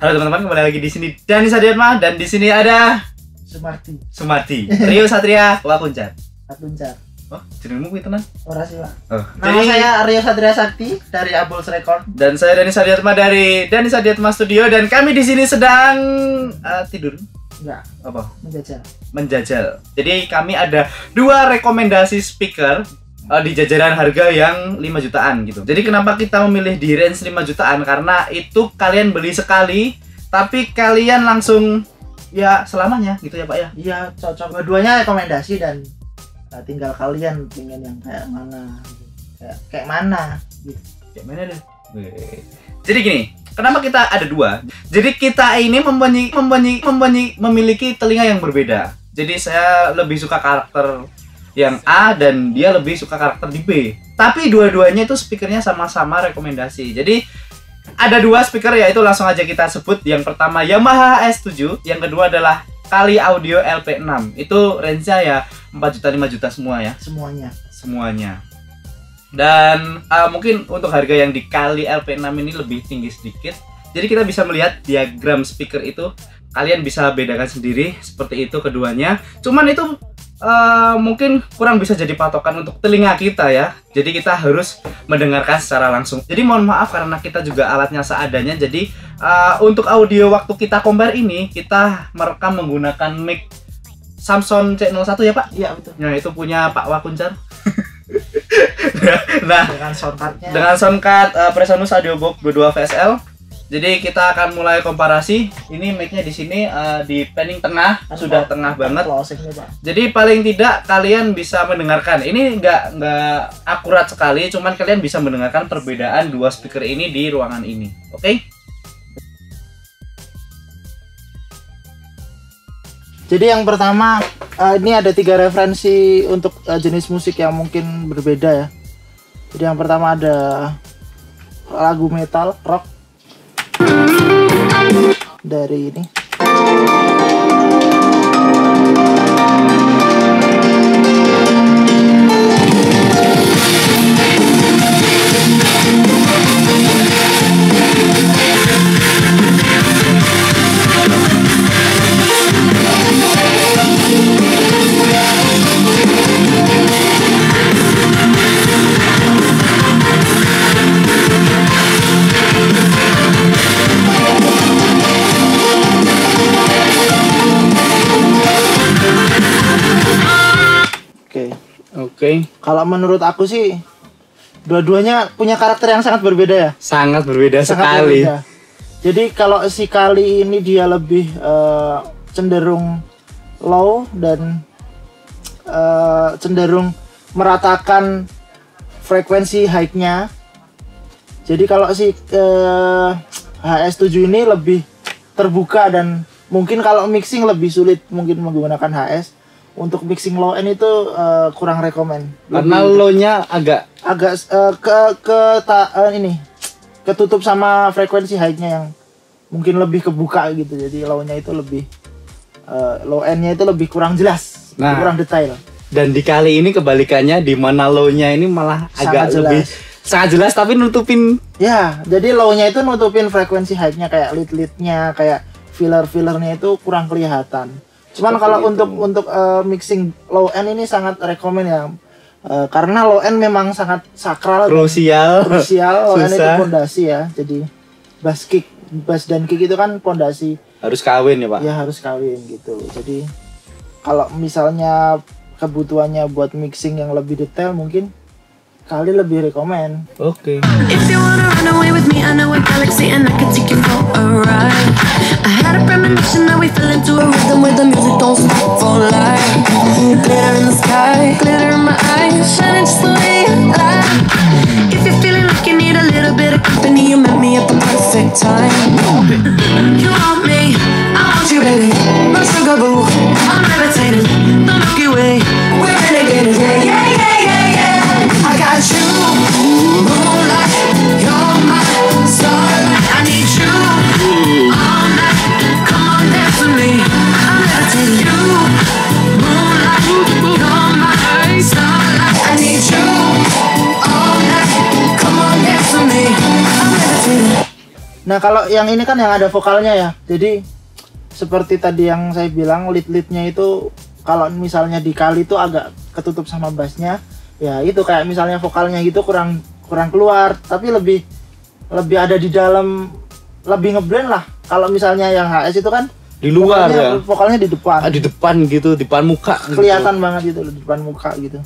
Halo teman-teman, kembali lagi di sini Dani Sadiatma dan di sini ada Sumarti, Rio Satria Wakuncar. Oh, jenengmu kuwi tenan? Ora sih, Pak. Oh, Nama saya Rio Satria Sakti dari Abuls Record dan saya Dani Sadiatma dari Dani Sadiatma Studio dan kami di sini sedang tidur. Enggak, Apa? menjajal. Jadi kami ada 2 rekomendasi speaker di jajaran harga yang 5 jutaan gitu. Jadi kenapa kita memilih di range 5 jutaan? Karena itu kalian beli sekali, tapi kalian langsung ya selamanya gitu ya Pak ya? Iya, cocok. Dua-duanya rekomendasi dan tinggal kalian pengen yang kayak mana gitu. Kayak mana gitu. Kayak mana deh? Jadi gini, kenapa kita ada 2? Jadi kita ini memiliki telinga yang berbeda. Jadi saya lebih suka karakter yang A dan dia lebih suka karakter di B. Tapi dua-duanya itu speakernya sama-sama rekomendasi. Jadi ada 2 speaker, yaitu langsung aja kita sebut. Yang pertama Yamaha S7, yang kedua adalah Kali Audio LP6. Itu range-nya ya 4 juta 5 juta semua ya. Semuanya. Dan mungkin untuk harga yang di Kali LP6 ini lebih tinggi sedikit. Jadi kita bisa melihat diagram speaker itu, kalian bisa bedakan sendiri seperti itu keduanya. Cuman itu mungkin kurang bisa jadi patokan untuk telinga kita ya. Jadi kita harus mendengarkan secara langsung. Jadi mohon maaf karena kita juga alatnya seadanya. Jadi untuk audio waktu kita compare ini, kita merekam menggunakan mic Samson C01 ya Pak? Iya, betul. Nah itu punya Pak Wakuncar. Nah dengan soundcard Presonus Audiobook 22 VSL. Jadi kita akan mulai komparasi. Ini mic-nya di sini di panning tengah, sudah tengah banget. Jadi paling tidak kalian bisa mendengarkan. Ini nggak akurat sekali, cuman kalian bisa mendengarkan perbedaan 2 speaker ini di ruangan ini. Oke? Jadi yang pertama, ini ada 3 referensi untuk jenis musik yang mungkin berbeda ya. Jadi yang pertama ada lagu metal, rock dari ini. Oke. Kalau menurut aku sih dua-duanya punya karakter yang sangat berbeda ya. Sangat berbeda sekali. Berbeda. Jadi kalau si Kali ini dia lebih cenderung low dan cenderung meratakan frekuensi high-nya. Jadi kalau si HS7 ini lebih terbuka dan mungkin kalau mixing lebih sulit mungkin menggunakan HS. Untuk mixing low end itu kurang rekomen. Karena low-nya agak ketutup sama frekuensi high-nya yang mungkin lebih kebuka gitu. Jadi low-nya itu lebih low end-nya itu lebih kurang jelas, kurang detail. Dan di Kali ini kebalikannya, di mana low-nya ini malah agak lebih sangat jelas tapi nutupin. Ya, jadi low-nya itu nutupin frekuensi high-nya, kayak lead-leadnya, kayak filler-fillernya itu kurang kelihatan. Cuman kalau untuk mixing low end ini sangat rekomen ya, karena low end memang sangat sakral, krusial. Low end itu pondasi ya. Jadi bass dan kick itu kan pondasi. Harus kawin ya Pak? Ya harus kawin gitu. Jadi kalau misalnya kebutuhannya buat mixing yang lebih detail mungkin Kali lebih rekomen. Oke. If you wanna run away with me, I know a galaxy and I can take you for a ride. I had a premonition that we fell into a rhythm where the music don't stop for life. Glitter in the sky, glitter in my eyes, shining just the way you lie. If you're feeling like you need a little bit of company, you met me at the perfect time. You want me, I want you, baby. My sugar boo, I'm levitating. The Milky Way, we're renegading. Yeah, yeah, yeah, yeah, yeah. I got you, moonlight, you're my starlight. I need you all night. Come on, dance with me. I'm levitating. You, moonlight, you're my starlight. I need you. Nah kalau yang ini kan yang ada vokalnya ya, jadi seperti tadi yang saya bilang lead-leadnya itu kalau misalnya dikali itu agak ketutup sama bassnya, ya itu kayak misalnya vokalnya gitu kurang keluar, tapi lebih ada di dalam, lebih ngeblend lah. Kalau misalnya yang HS itu kan Di luar vokalnya di depan. Di depan gitu, di depan muka. Kelihatan banget gitu di depan muka gitu.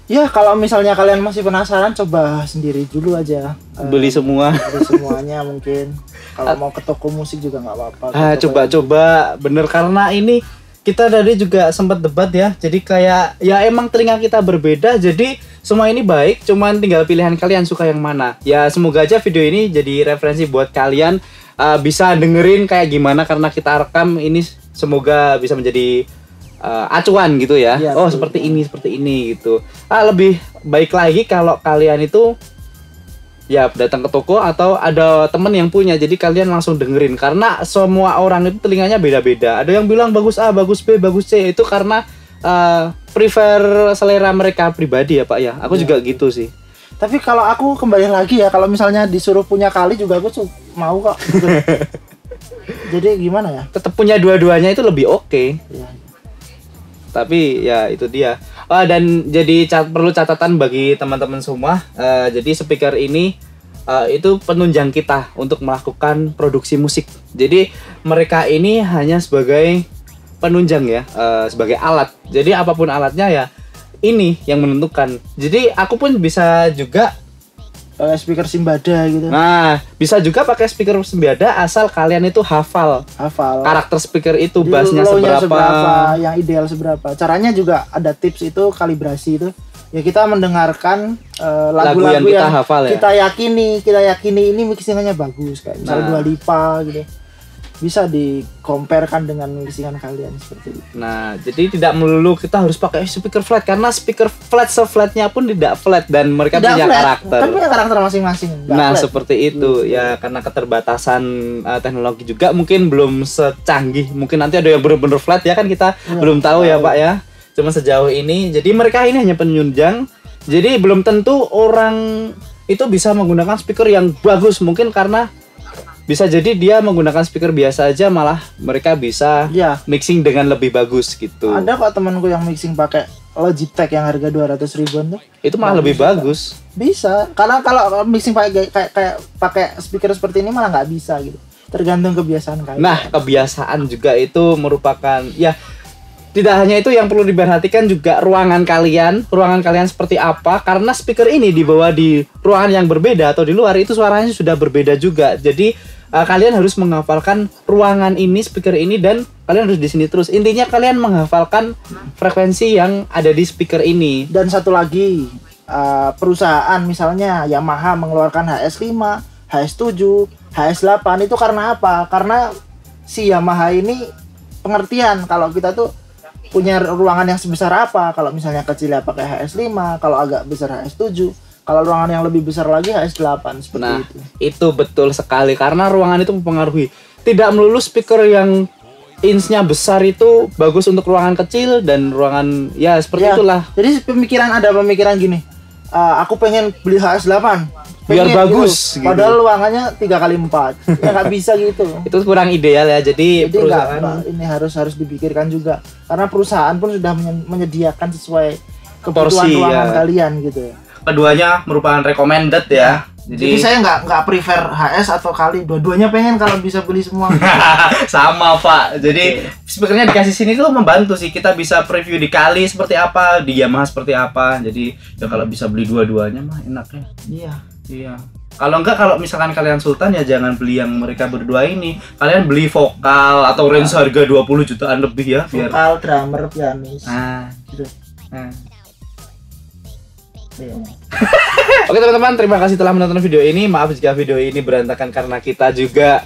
Ya kalau misalnya kalian masih penasaran, coba sendiri dulu aja. Beli semua. Beli semuanya mungkin. Kalau mau ke toko musik juga nggak apa-apa. Coba bener, karena ini kita tadi juga sempat debat ya. Jadi kayak ya emang telinga kita berbeda. Jadi semua ini baik, cuman tinggal pilihan kalian suka yang mana. Ya semoga aja video ini jadi referensi buat kalian, bisa dengerin kayak gimana karena kita rekam ini, semoga bisa menjadi acuan gitu ya. Ya, oh seperti ini gitu. Lebih baik lagi kalau kalian itu ya datang ke toko atau ada temen yang punya, jadi kalian langsung dengerin, karena semua orang itu telinganya beda-beda. Ada yang bilang bagus A, bagus B, bagus C, itu karena prefer selera mereka pribadi ya Pak ya. Aku juga gitu sih. Tapi kalau aku kembali lagi ya, kalau misalnya disuruh punya kali juga aku mau kok. Jadi gimana ya? Tetap punya dua-duanya itu lebih oke. Ya. Tapi ya itu dia. Dan jadi perlu catatan bagi teman-teman semua. Jadi speaker ini itu penunjang kita untuk melakukan produksi musik. Jadi mereka ini hanya sebagai penunjang ya, sebagai alat. Jadi apapun alatnya ya ini yang menentukan. Jadi aku pun bisa juga pakai speaker Simbada gitu. Nah, bisa juga pakai speaker Simbada asal kalian itu hafal karakter speaker itu, bassnya seberapa, yang ideal seberapa. Caranya juga ada tips itu, kalibrasi itu. Ya kita mendengarkan lagu yang kita hafal ya. Kita yakini ini mixingannya bagus, kayak misalnya Dua Lipa gitu. Bisa di-comparekan dengan mixingan kalian seperti itu. Nah, jadi tidak melulu kita harus pakai speaker flat, karena speaker flat se-flatnya pun tidak flat dan mereka punya karakter. Kan punya karakter masing-masing. Nah, seperti itu ya, karena keterbatasan teknologi juga mungkin belum secanggih. Mungkin nanti ada yang benar-benar flat ya, kan kita belum tahu ya Pak ya. Cuma sejauh ini, jadi mereka ini hanya penunjang. Jadi belum tentu orang itu bisa menggunakan speaker yang bagus, mungkin karena bisa jadi dia menggunakan speaker biasa aja, malah mereka bisa mixing dengan lebih bagus gitu. Ada kok temanku yang mixing pakai Logitech yang harga 200 ribuan tuh. Itu malah lebih bagus. Bisa. Karena kalau mixing pakai speaker seperti ini malah nggak bisa gitu. Tergantung kebiasaan kalian. Nah, kebiasaan juga itu merupakan ya, tidak hanya itu yang perlu diperhatikan, juga ruangan kalian seperti apa, karena speaker ini dibawa di ruangan yang berbeda atau di luar itu suaranya sudah berbeda juga. Jadi kalian harus menghafalkan ruangan ini, speaker ini, dan kalian harus di sini terus. Intinya kalian menghafalkan frekuensi yang ada di speaker ini. Dan satu lagi, perusahaan misalnya Yamaha mengeluarkan HS5, HS7, HS8 itu karena apa? Karena si Yamaha ini pengertian kalau kita tuh punya ruangan yang sebesar apa. Kalau misalnya kecil ya pakai HS5, kalau agak besar HS7, kalau ruangan yang lebih besar lagi HS8 seperti itu. Itu betul sekali, karena ruangan itu mempengaruhi. Tidak melulu speaker yang inch-nya besar itu bagus untuk ruangan kecil, dan ruangan ya seperti itulah. Jadi ada pemikiran gini, aku pengen beli HS8 biar bagus gitu. Padahal ruangannya 3x4. Ya nggak bisa gitu. Itu kurang ideal ya. Jadi perusahaan ini harus dipikirkan juga, karena perusahaan pun sudah menyediakan sesuai kebutuhan ruangan kalian gitu. Keduanya merupakan recommended ya. Jadi saya nggak prefer HS atau kali, dua-duanya pengen kalau bisa beli semua. Sama Pak. Jadi speakernya dikasih sini tuh membantu sih, kita bisa preview di kali seperti apa, di Yamaha seperti apa. Jadi ya kalau bisa beli dua-duanya mah enaknya. Iya. Kalau enggak, kalau misalkan kalian sultan ya jangan beli yang mereka berdua ini. Kalian beli vokal atau range harga 20 jutaan lebih ya, biar vokal, drummer, pianis. Gitu. Oke teman-teman, terima kasih telah menonton video ini. Maaf jika video ini berantakan karena kita juga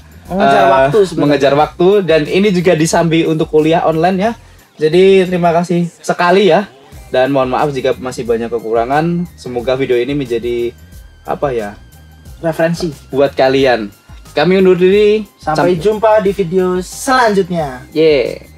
mengejar waktu, dan ini juga disambi untuk kuliah online ya. Jadi terima kasih sekali ya, dan mohon maaf jika masih banyak kekurangan. Semoga video ini menjadi referensi buat kalian. Kami undur diri. Sampai jumpa di video selanjutnya. Yeah.